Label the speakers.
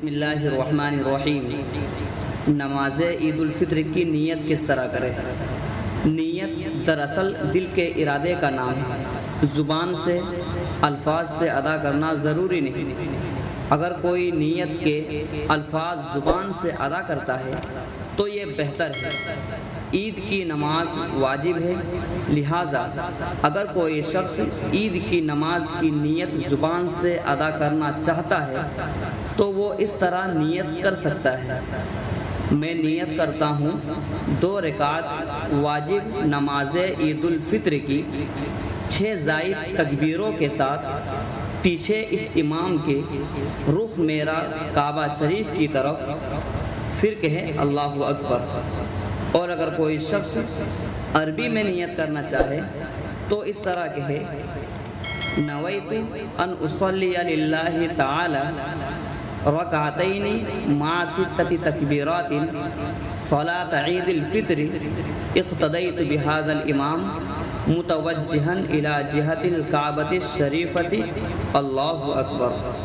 Speaker 1: بسم اللہ الرحمن الرحیم۔ نماز عید الفطر کی نیت کس طرح کرے؟ نیت دراصل دل کے ارادے کا نام ہے، زبان سے الفاظ سے ادا کرنا ضروری نہیں۔ اگر کوئی نیت کے الفاظ زبان سے ادا کرتا ہے تو یہ بہتر ہے۔ عید کی نماز واجب ہے، لہٰذا اگر کوئی شخص عید کی نماز کی نیت زبان سے ادا کرنا چاہتا ہے تو وہ اس طرح نیت کر سکتا ہے: میں نیت کرتا ہوں 2 رکعت واجب نماز عید الفطر کی 6 زائد تکبیروں کے ساتھ، پیچھے اس امام کے رخ میرا کعبہ شریف کی طرف، پھر کہے اللہ اکبر۔ اور اگر کوئی شخص عربی میں نیت کرنا چاہے تو اس طرح کہے: نویت ان اصلی للہ تعالی رکعتین مع 6 تکبیرات صلاۃ عید الفطر اقتدیت بهذا الامام متوجہا الی جہۃ الکعبۃ الشریفۃ اللہ اکبر۔